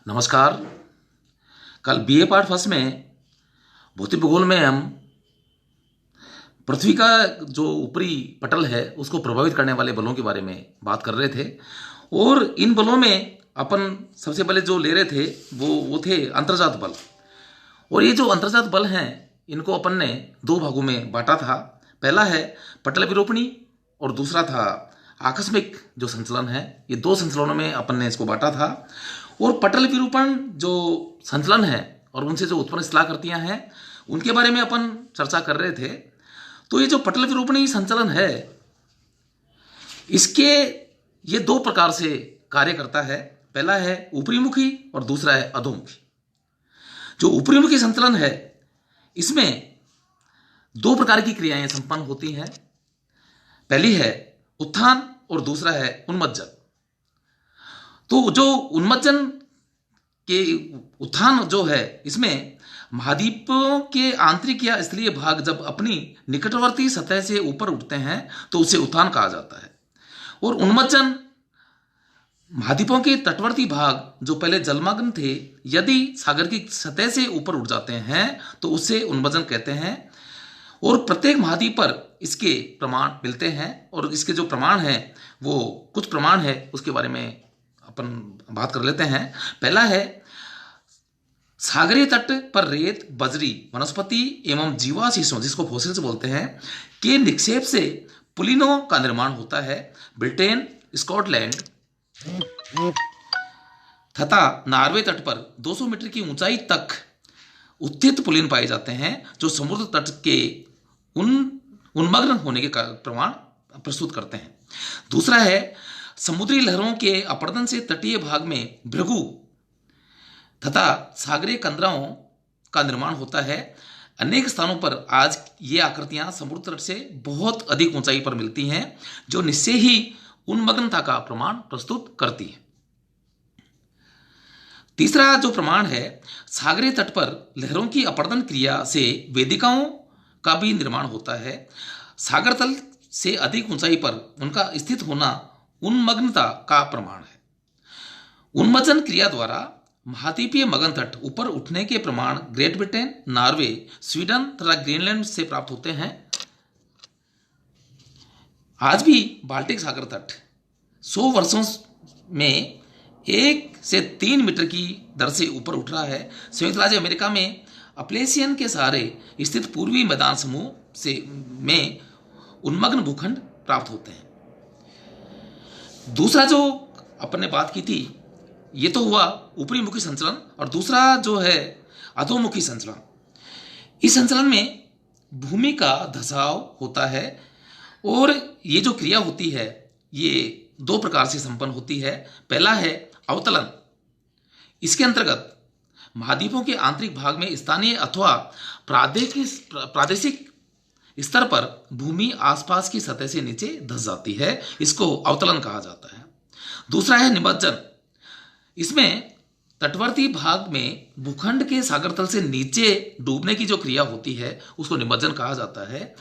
नमस्कार। कल BA part first में भौतिक भूगोल में हम पृथ्वी का जो ऊपरी पटल है उसको प्रभावित करने वाले बलों के बारे में बात कर रहे थे। और इन बलों में अपन सबसे पहले जो ले रहे थे वो थे अंतर्जात बल। और ये जो अंतर्जात बल हैं इनको अपन ने दो भागों में बांटा था। पहला है पटल विरूपणी और दूसरा था आकस्मिक जो संचलन है। ये दो संचलनों में अपन ने इसको बांटा था। और पटल विरूपण जो संचलन है और उनसे जो उत्पन्न स्थलाकृतियां हैं उनके बारे में अपन चर्चा कर रहे थे। तो ये जो पटल विरूपणी संचलन है इसके ये दो प्रकार से कार्य करता है। पहला है ऊपरीमुखी और दूसरा है अधोमुखी। जो ऊपरीमुखी संचलन है इसमें दो प्रकार की क्रियाएं संपन्न होती हैं। पहली है उत्थान और दूसरा है उन्मज्जन। तो जो उन्मज्जन के उत्थान जो है इसमें महाद्वीपों के आंतरिक या स्थलीय भाग जब अपनी निकटवर्ती सतह से ऊपर उठते हैं तो उसे उत्थान कहा जाता है। और उन्मज्जन महाद्वीपों के तटवर्ती भाग जो पहले जलमग्न थे यदि सागर की सतह से ऊपर उठ जाते हैं तो उसे उन्मज्जन कहते हैं। और प्रत्येक महाद्वीप पर इसके प्रमाण मिलते हैं। और इसके जो प्रमाण हैं वो कुछ प्रमाण है उसके बारे में अपन बात कर लेते हैं। पहला है सागरीय तट पर रेत, बजरी, वनस्पति एवं जीवावशेषों जिसको फॉसिल्स बोलते हैं के निक्षेप से पुलिनों का निर्माण होता है। ब्रिटेन, स्कॉटलैंड तथा नॉर्वे तट पर 200 मीटर की ऊंचाई तक उत्थित पुलिन पाए जाते हैं जो समुद्र तट के उन्मग्न होने के प्रमाण प्रस्तुत करते हैं। दूसरा है समुद्री लहरों के अपर्दन से तटीय भाग में भृगु तथा सागरीय कंदराओं का निर्माण होता है। अनेक स्थानों पर आज ये आकृतियां समुद्र तट से बहुत अधिक ऊंचाई पर मिलती हैं जो निश्चय ही उन्मग्नता का प्रमाण प्रस्तुत करती है। तीसरा जो प्रमाण है सागरीय तट पर लहरों की अपर्दन क्रिया से वेदिकाओं का भी निर्माण होता है। सागर तल से अधिक ऊंचाई पर उनका स्थित होना उन्मग्नता का प्रमाण है। उन्मज्जन क्रिया द्वारा महाद्वीपीय मगन तट ऊपर उठने के प्रमाण ग्रेट ब्रिटेन, नॉर्वे, स्वीडन तथा ग्रीनलैंड से प्राप्त होते हैं। आज भी बाल्टिक सागर तट 100 वर्षों में 1 से 3 मीटर की दर से ऊपर उठ रहा है। संयुक्त राज्य अमेरिका में अपलेशियन के सहारे स्थित पूर्वी मैदान समूह से में उन्मग्न भूखंड प्राप्त होते हैं। दूसरा जो अपन ने बात की थी ये तो हुआ ऊपरी मुखी संचलन और दूसरा जो है अधोमुखी संचलन। इस संचलन में भूमि का धसाव होता है और ये जो क्रिया होती है ये दो प्रकार से संपन्न होती है। पहला है अवतलन। इसके अंतर्गत महाद्वीपों के आंतरिक भाग में स्थानीय अथवा प्रादेशिक स्तर पर भूमि आसपास की सतह से नीचे धस जाती है, इसको अवतलन कहा जाता है। दूसरा है निमज्जन। इसमें तटवर्ती भाग में भूखंड के सागर तल से नीचे डूबने की जो क्रिया होती है उसको निमज्जन कहा जाता है।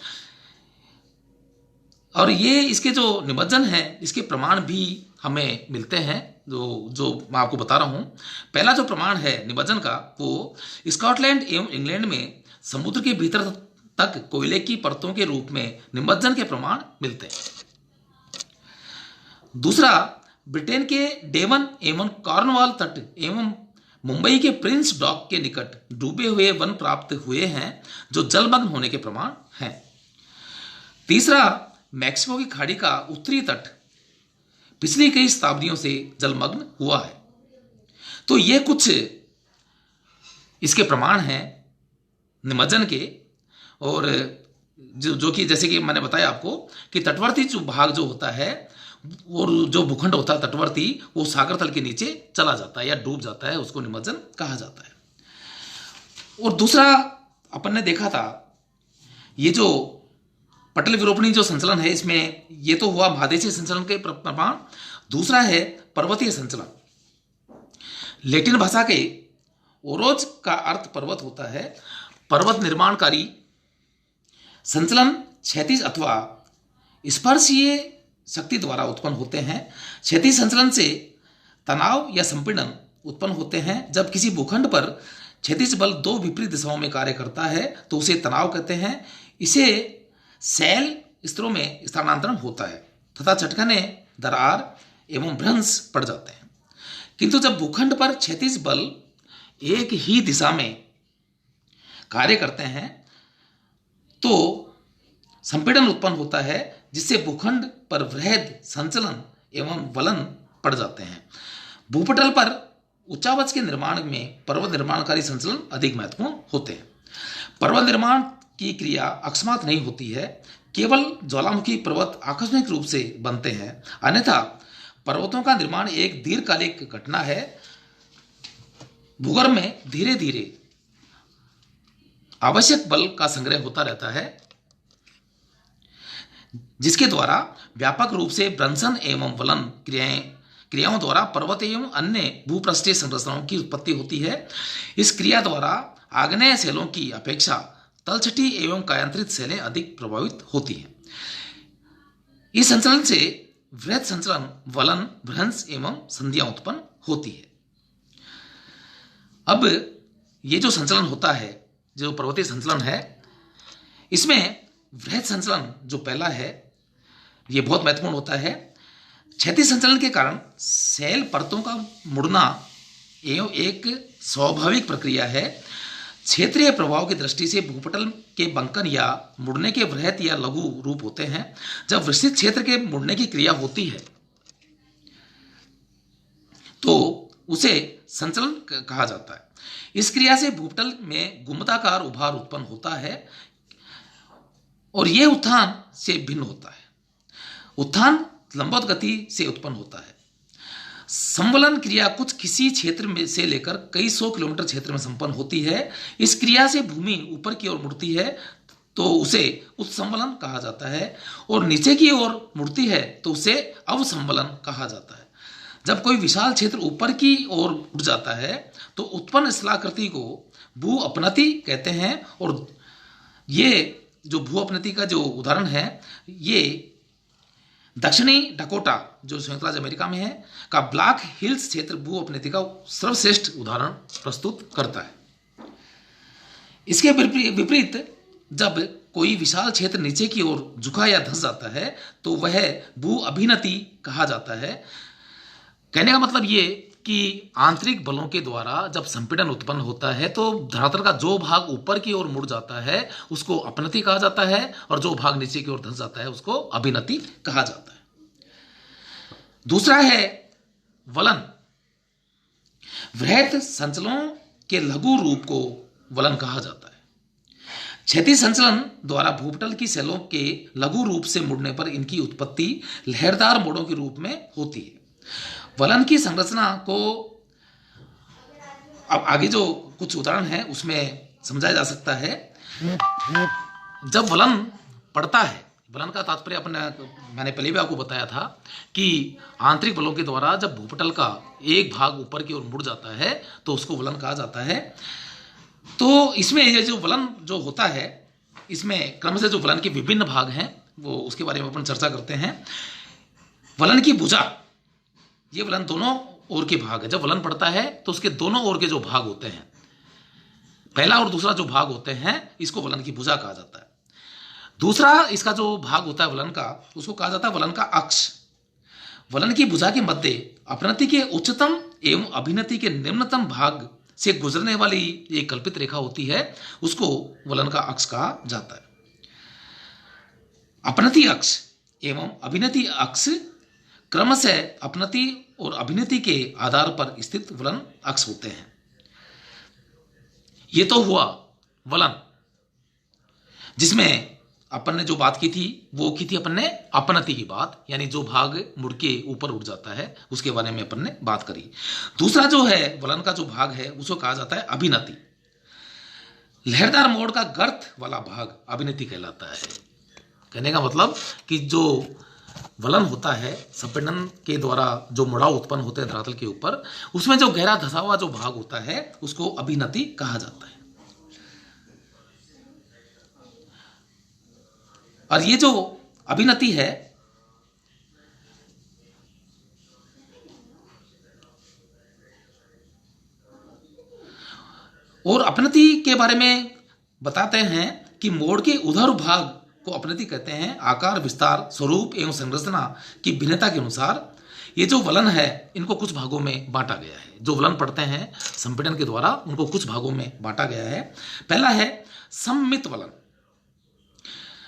और ये इसके जो निमज्जन है इसके प्रमाण भी हमें मिलते हैं जो मैं आपको बता रहा हूं। पहला जो प्रमाण है निमज्जन का वो स्कॉटलैंड एवं इंग्लैंड में समुद्र के भीतर तक कोयले की परतों के रूप में निमज्जन के प्रमाण मिलते हैं। दूसरा ब्रिटेन के डेवन एवं कॉर्नवाल तट एवं मुंबई के प्रिंस डॉक के निकट डूबे हुए वन प्राप्त हुए हैं जो जलमग्न होने के प्रमाण हैं। तीसरा मैक्सिको की खाड़ी का उत्तरी तट पिछली कई शताब्दियों से जलमग्न हुआ है। तो ये कुछ इसके प्रमाण हैं निमज्जन के। और जो कि जैसे कि मैंने बताया आपको कि तटवर्ती जो भाग जो होता है और जो भूखंड होता है तटवर्ती वो सागर तल के नीचे चला जाता है या डूब जाता है, उसको निमज्जन कहा जाता है। और दूसरा अपन ने देखा था ये जो पटल विरूपणी जो संचलन है इसमें ये तो हुआ महादेशीय संचलन के प्रमाण। दूसरा है पर्वतीय संचलन। लैटिन भाषा के ओरोज का अर्थ पर्वत होता है। पर्वत निर्माणकारी संचलन क्षैतिज अथवा स्पर्शीय शक्ति द्वारा उत्पन्न होते हैं। क्षैतिज संचलन से तनाव या संपीड़न उत्पन्न होते हैं। जब किसी भूखंड पर क्षैतिज बल दो विपरीत दिशाओं में कार्य करता है तो उसे तनाव कहते हैं। इसे शैल स्तरों में स्थानांतरण होता है तथा चटकने, दरार एवं भ्रंश पड़ जाते हैं। किंतु जब भूखंड पर क्षैतिज बल एक ही दिशा में कार्य करते हैं तो संपीड़न उत्पन्न होता है, जिससे भूखंड पर वृहद संचलन एवं वलन पड़ जाते हैं। भूपटल पर उच्चावच के निर्माण में पर्वत निर्माणकारी संचलन अधिक महत्वपूर्ण होते हैं। पर्वत निर्माण की क्रिया अकस्मात नहीं होती है, केवल ज्वालामुखी पर्वत आकस्मिक रूप से बनते हैं। अन्यथा पर्वतों का निर्माण एक दीर्घकालिक घटना है। भूगर्भ में धीरे धीरे आवश्यक बल का संग्रह होता रहता है, जिसके द्वारा व्यापक रूप से भ्रंशन एवं वलन क्रियाओं द्वारा पर्वत एवं अन्य भूपृष्ठीय संरचनाओं की उत्पत्ति होती है। इस क्रिया द्वारा आग्नेय शैलों की अपेक्षा तलछटी एवं कायांतरित शैलें अधिक प्रभावित होती हैं। इस संचलन से वृहद संचलन, वलन, भ्रंश एवं संधियां उत्पन्न होती है। अब ये जो संचलन होता है, जो पर्वतीय संचलन है, इसमें वृहद संचलन जो पहला है ये बहुत महत्वपूर्ण होता है। क्षैतिज संचलन के कारण शैल परतों का मुड़ना एवं एक स्वाभाविक प्रक्रिया है। क्षेत्रीय प्रभाव की दृष्टि से भूपटल के बंकन या मुड़ने के वृहद या लघु रूप होते हैं। जब विस्तृत क्षेत्र के मुड़ने की क्रिया होती है तो उसे संचलन कहा जाता है। इस क्रिया से भूपटल में गुम्बदाकार उभार उत्पन्न होता है और यह उत्थान से भिन्न होता है। उत्थान लंबवत गति से उत्पन्न होता है। संवलन क्रिया कुछ किसी क्षेत्र में से लेकर कई सौ किलोमीटर क्षेत्र में संपन्न होती है। इस क्रिया से भूमि ऊपर की ओर मुड़ती है तो उसे उत्संवलन कहा जाता है, और नीचे की ओर मुड़ती है तो उसे अवसंवलन कहा जाता है। जब कोई विशाल क्षेत्र ऊपर की ओर उठ जाता है तो उत्पन्न स्थलाकृति को भू अपनति कहते हैं। और ये जो भू अपनति का जो उदाहरण है, ये दक्षिणी डकोटा जो संयुक्त राज्य अमेरिका में है का ब्लैक हिल्स क्षेत्र भू अपनति का सर्वश्रेष्ठ उदाहरण प्रस्तुत करता है। इसके विपरीत जब कोई विशाल क्षेत्र नीचे की ओर झुका या धंस जाता है तो वह भू अभिनति कहा जाता है। कहने का मतलब ये कि आंतरिक बलों के द्वारा जब संपीड़न उत्पन्न होता है तो धरातल का जो भाग ऊपर की ओर मुड़ जाता है उसको अपनति कहा जाता है, और जो भाग नीचे की ओर धंस जाता है उसको अभिनति कहा जाता है। दूसरा है वलन। वृहद संचलनों के लघु रूप को वलन कहा जाता है। क्षैतिज संचलन द्वारा भूपटल की शैलों के लघु रूप से मुड़ने पर इनकी उत्पत्ति लहरदार मोड़ों के रूप में होती है। वलन की संरचना को अब आगे जो कुछ उदाहरण है उसमें समझाया जा सकता है। जब वलन पड़ता है, वलन का तात्पर्य मैंने पहले भी आपको बताया था कि आंतरिक बलों के द्वारा जब भूपटल का एक भाग ऊपर की ओर मुड़ जाता है तो उसको वलन कहा जाता है। तो इसमें ये जो वलन जो होता है, इसमें क्रमशः जो वलन के विभिन्न भाग हैं वो उसके बारे में अपन चर्चा करते हैं। वलन की भुजा, ये वलन दोनों ओर के भाग है। जब वलन पड़ता है तो उसके दोनों ओर के जो भाग होते हैं, पहला और दूसरा जो भाग होते हैं, इसको वलन की भुजा कहा जाता है। दूसरा इसका जो भाग होता है वलन का, उसको कहा जाता है वलन का अक्ष। वलन की भुजा के मध्य अपनति के उच्चतम एवं अभिनति के निम्नतम भाग से गुजरने वाली एक कल्पित रेखा होती है, उसको वलन का अक्ष कहा जाता है। अपनति अक्ष एवं अभिनति अक्ष क्रमशः अपनति और अभिनति के आधार पर स्थित वलन अक्ष होते हैं। ये तो हुआ वलन, जिसमें अपन ने जो बात की थी वो की थी अपन ने अपनति की बात, यानी जो भाग मुड़ के ऊपर उठ जाता है उसके बारे में अपन ने बात करी। दूसरा जो है वलन का जो भाग है उसको कहा जाता है अभिनति। लहरदार मोड़ का गर्त वाला भाग अभिनति कहलाता है। कहने का मतलब कि जो वलन होता है, संपीड़न के द्वारा जो मुड़ाव उत्पन्न होते हैं धरातल के ऊपर, उसमें जो गहरा धसा हुआ जो भाग होता है उसको अभिनति कहा जाता है। और ये जो अभिनति है और अपनति के बारे में बताते हैं कि मोड़ के उधर भाग को अपनति कहते हैं। आकार, विस्तार, स्वरूप एवं संरचना की भिन्नता के अनुसार ये जो वलन है इनको कुछ भागों में बांटा गया है। जो वलन पढ़ते हैं संपीड़न के द्वारा उनको कुछ भागों में बांटा गया है। पहला है सममित वलन।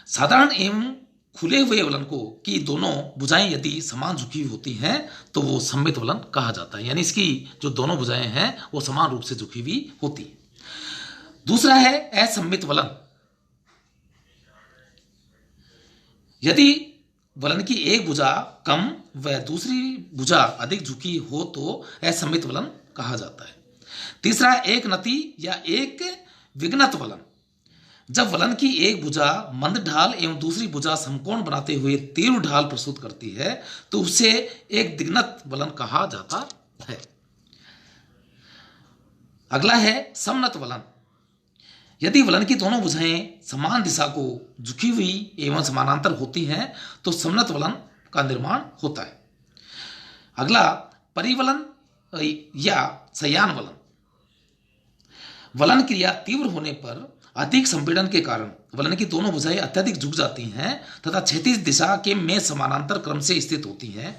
साधारण एवं खुले हुए वलन को की दोनों भुजाएं यदि समान झुकी होती हैं तो वो सममित वलन कहा जाता है, यानी इसकी जो दोनों भुजाएं हैं वो समान रूप से झुकी हुई होती है। दूसरा है असममित वलन। यदि वलन की एक भुजा कम व दूसरी भुजा अधिक झुकी हो तो असममित वलन कहा जाता है। तीसरा एक नति या एक विघ्नत वलन। जब वलन की एक भुजा मंद ढाल एवं दूसरी भुजा समकोण बनाते हुए तीव्र ढाल प्रस्तुत करती है तो उसे एक द्विघ्नत वलन कहा जाता है। अगला है समनत वलन। यदि वलन की दोनों भुजाएं समान दिशा को झुकी हुई एवं समानांतर होती हैं तो समनत वलन का निर्माण होता है। अगला परिवलन या संयान वलन। वलन क्रिया तीव्र होने पर अधिक संपीड़न के कारण वलन की दोनों भुजाएं अत्यधिक झुक जाती हैं तथा क्षैतिज दिशा के में समानांतर क्रम से स्थित होती हैं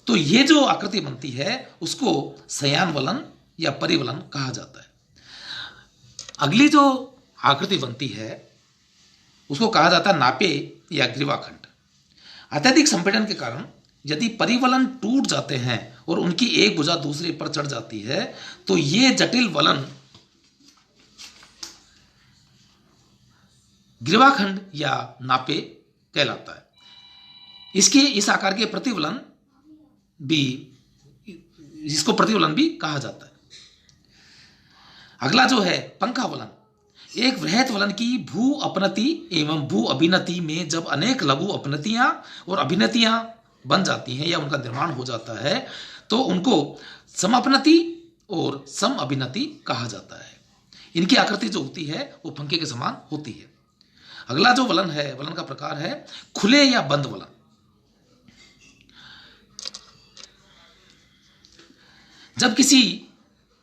तो ये जो आकृति बनती है उसको संयान वलन या परिवलन कहा जाता है। अगली जो आकृति बनती है उसको कहा जाता है नापे या ग्रीवाखंड। अत्यधिक संपीड़न के कारण यदि परिवलन टूट जाते हैं और उनकी एक भुजा दूसरे पर चढ़ जाती है तो ये जटिल वलन ग्रीवाखंड या नापे कहलाता है। इसके इस आकार के प्रतिवलन भी, इसको प्रतिवलन भी कहा जाता है। अगला जो है पंखा वलन। एक वृहत वलन की भू अपनति एवं भू अभिनति में जब अनेक लघु अपनतियां और अभिनतियां बन जाती हैं या उनका निर्माण हो जाता है तो उनको समापनति और सम अभिनति कहा जाता है। इनकी आकृति जो होती है वो पंखे के समान होती है। अगला जो वलन है, वलन का प्रकार है खुले या बंद वलन। जब किसी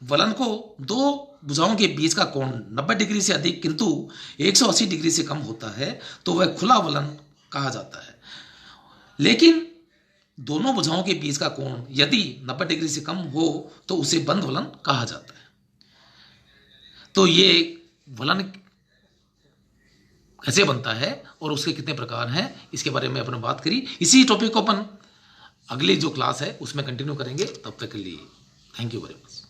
वलन को दो भुजाओं के बीच का कोण 90 डिग्री से अधिक किंतु 180 डिग्री से कम होता है तो वह खुला वलन कहा जाता है। लेकिन दोनों भुजाओं के बीच का कोण यदि 90 डिग्री से कम हो तो उसे बंद वलन कहा जाता है। तो ये वलन कैसे बनता है और उसके कितने प्रकार हैं इसके बारे में अपन बात करी। इसी टॉपिक को अपन अगली जो क्लास है उसमें कंटिन्यू करेंगे। तब तक के लिए थैंक यू वेरी मच।